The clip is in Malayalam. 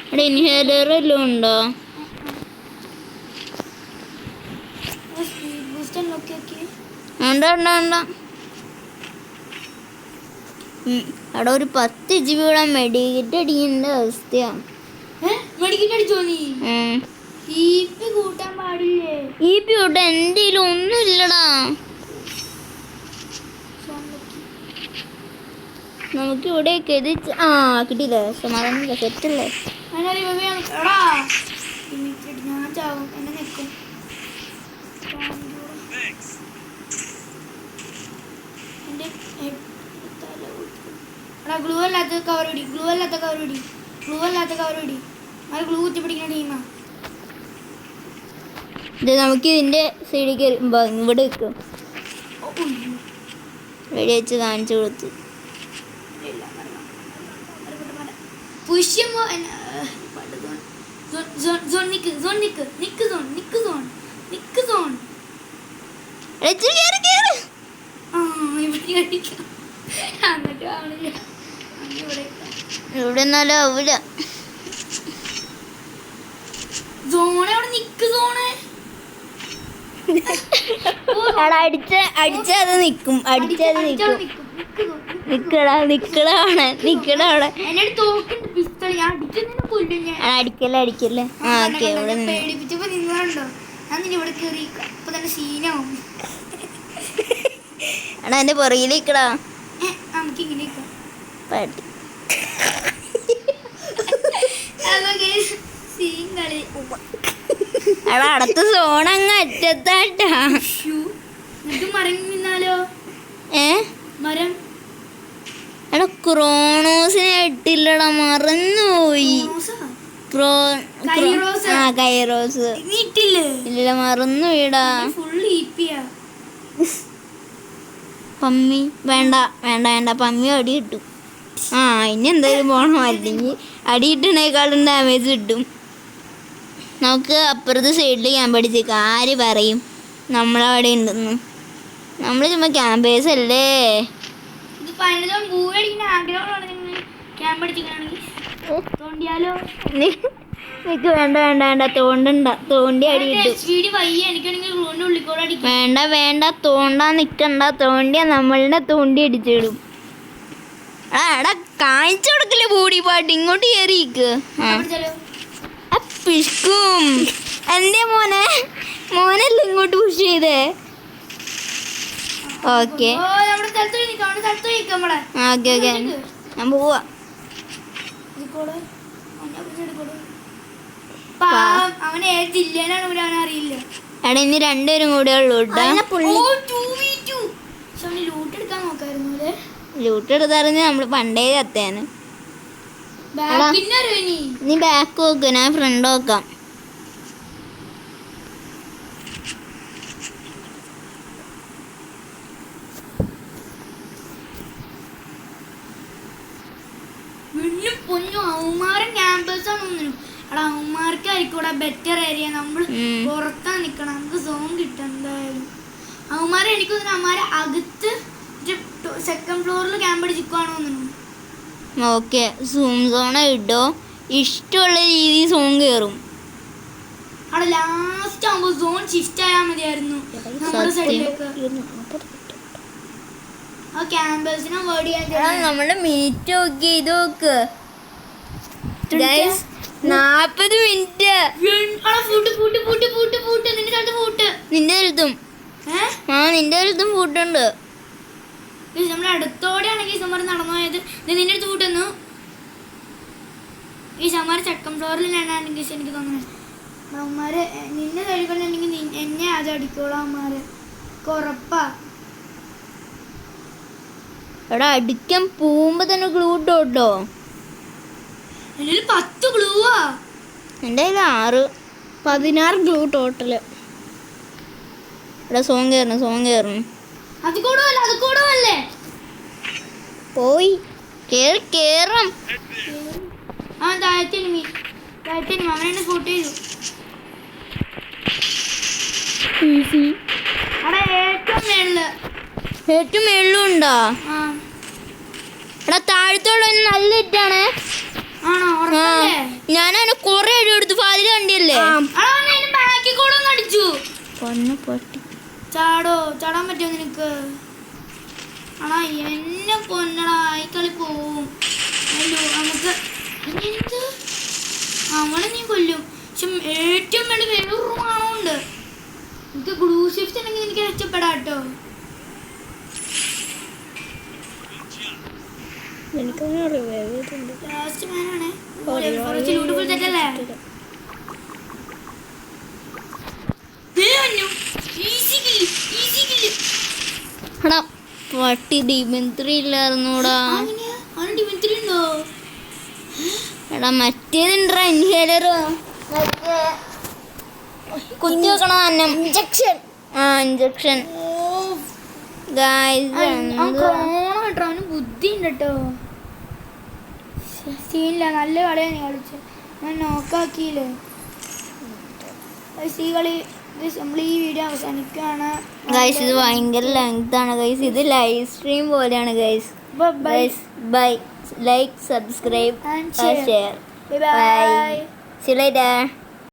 ഇവിടെ ഇൻഹേലർ എല്ലാം ഉണ്ടോ? അവിടെ ഒരു 10 GB മെഡിക്കറ്റ് അടിക്കേണ്ട അവസ്ഥയാണ്. കൂട്ടാൻ എൻ്റെ ഒന്നും ഇല്ലടാ. നമുക്ക് ഇവിടെയൊക്കെ കിട്ടിയില്ലേ? സമാധാനം സെറ്റല്ലേ? ഗ്ലൂ അല്ലാത്ത കവർ ഗ്ലൂ കുത്തി പിടിക്കുന്ന ടീമാ. ഇത് നമുക്ക് ഇതിന്റെ സൈഡിൽ കയറി ഇവിടെ വെക്കും. വെടി വെച്ച് കാണിച്ചു കൊടുത്തു. ഇവിടെ എന്നാലും ആവൂല. അടിച്ചത് നിക്കും. അടിക്കല്ലേ. എടാ എന്റെ പുറകിലേക്കടാ. എടാ അടുത്ത സോൺ അങ്ങ് അറ്റത്താട്ടാ. എടാ ക്രോണോസിനെ ഇട്ടില്ലടാ, മറന്നുപോയി. കൈറോസ് ഇല്ല, മറന്നുപോയിടാ. പമ്മി വേണ്ട, പമ്മി അടി കിട്ടും. ഇനി എന്തായാലും പോണം, അല്ലെങ്കിൽ അടി കിട്ടണേക്കാളും ഡാമേജ് കിട്ടും. നമുക്ക് അപ്പുറത്തെ സൈഡിൽ ക്യാമ്പ് അടിച്ചേക്കാം. ആര് പറയും നമ്മളവിടെ ഉണ്ടെന്ന്? നമ്മൾ ചുമ്മാ ക്യാമ്പേഴ്സ് അല്ലേ. നിക്ക് വേണ്ട തോണ്ടി അടി കിട്ടും. വേണ്ട തോണ്ടാൻ നിക്കണ്ട. തോണ്ടിയാ നമ്മളുടെ തോണ്ടി അടിച്ചിടും. എടാ കാണിച്ചു കൊടുക്കല്ലേ ബോഡി പാട്ട്. ഇങ്ങോട്ട് കയറിയിരിക്ക്. പിഷ്കും എന്റെ മോനല്ലേ ഇങ്ങോട്ട് പുഷ് ചെയ്തേ. ഓക്കെ ഞാൻ പോവാ. എടാ ഇനി 2 പേരും കൂടെ ഉള്ളൂ. ലൂട്ട് എടുത്തറിഞ്ഞ് നമ്മള് പണ്ടേ കത്തേന്. നീ ബാക്ക് നോക്ക്, ഞാൻ ഫ്രണ്ട് നോക്കാം. അവന്മാർക്കായിരിക്കൂടെ ബെറ്റർ ഏരിയ. നമ്മൾ പുറത്താ നിക്കണം, നമുക്ക് സോൺ കിട്ടും എന്തായാലും. അവന്മാരെ എനിക്ക് തോന്നുന്നു അവന്മാരെ അകത്ത് സെക്കൻഡ് ഫ്ലോറിൽ ക്യാമ്പ് അടിച്ചിരിക്കുവാണോ തോന്നുന്നു. ഓക്കെ, സൂം സോണ ഇട്ടോ. ഇഷ്ടമുള്ള രീതി സോൺ കയറും. അവിടെ ലാസ്റ്റ് ആകുമ്പോ സോൺ ഷിഫ്റ്റ് ആയാൽ മതിയായിരുന്നു നമ്മുടെ സൈഡിലേക്ക്. ആ ക്യാമ്പേഴ്സിനെ വേർഡ് ചെയ്യാൻ നമ്മുടെ മീറ്റ് നോക്കി ഇത് നോക്ക്. 40 മിനിറ്റ്. നിന്റെ വലുതും നിന്റെ ഫുഡുണ്ട്. നമ്മുടെ അടുത്തോടെയാണെങ്കിൽ ഈ സമരം നടന്നു പോയത്. നിന്റെ അടുത്ത് ഫുഡെന്നു ഈ സമരം സെക്കൻഡ് ഫ്ലോറിൽ ഞാനാണെങ്കിൽ എനിക്ക് തോന്നുന്നത് അവന്മാര് നിന്നെ കഴിക്കണമെങ്കിൽ എന്നെ അത് അടിക്കോളാം അവന്മാര്, ഉറപ്പാ. എടാ അടിക്കാൻ പോകുമ്പോ തന്നെ ഗ്ലൂ ഇട്ടോ. എൻ്റെ 10 ഗ്ലൂവാ. എൻ്റെ 16 ഗ്ലൂ ടോട്ടല്. എടാ സോൺ കയറണം. അത് കൂടുവല്ലേ പോയി കേറാം. അവൻ താഴത്തേനി അവനെന്നെ ഫോട്ടോ ചെയ്തു. അവിടെ ഏറ്റവും മേളിലും ഉണ്ടോ? എടാ താഴത്തുള്ള നല്ല ഹിറ്റാണ്. ആണോ? ഉറപ്പല്ലേ? ഞാനതിനെ കുറെ അടി കൊടുത്തു. ഫാദിൽ കണ്ടിയല്ലേ? ബാക്കി കൂടെ ഒന്ന് അടിച്ചു. പൊട്ടി. ചാടാൻ പറ്റുമോ നിനക്ക്? ആണാ എന്നെ കൊന്നടാ. ഈ കളി പോവും. നമുക്ക് എന്ത് അവളെ നീ കൊല്ലും. പക്ഷെ ഏറ്റവും വേണ്ടി വേറൊരു ആണുണ്ട്. എനിക്ക് ഗ്ലൂ ഷിഫ്റ്റ് ഉണ്ടെങ്കിൽ എനിക്ക് രക്ഷപ്പെടാട്ടോ. ലാസ്റ്റ് മാനാണേ. ബ്യൂട്ടിഫുൾ തെറ്റല്ലേ? എടാ പട്ടി ഡിമെൻത്രി ഇല്ലായിരുന്നൂടാ. ഉണ്ടോ? എടാ മറ്റേതുണ്ടാ ഇൻഹേലർ കുത്തി വെക്കണം അന്നം. ഇഞ്ചക്ഷൻ. അവന് ബുദ്ധി ഉണ്ട് കേട്ടോ. സീനില്ല. നല്ല കളിയാണ് നീ കളിച്ചത്. ഞാൻ നോക്കാക്കിയില്ലേ. ഈ കളി നമ്മൾ ഈ വീഡിയോ അവസാനിക്കുകയാണ് ഗൈസ്. ഇത് ഭയങ്കര ലെങ്ത് ആണ് ഗൈസ്. ഇത് ലൈവ് സ്ട്രീം പോലെയാണ് guys. Bye. Like, subscribe, share. Bye. See you later.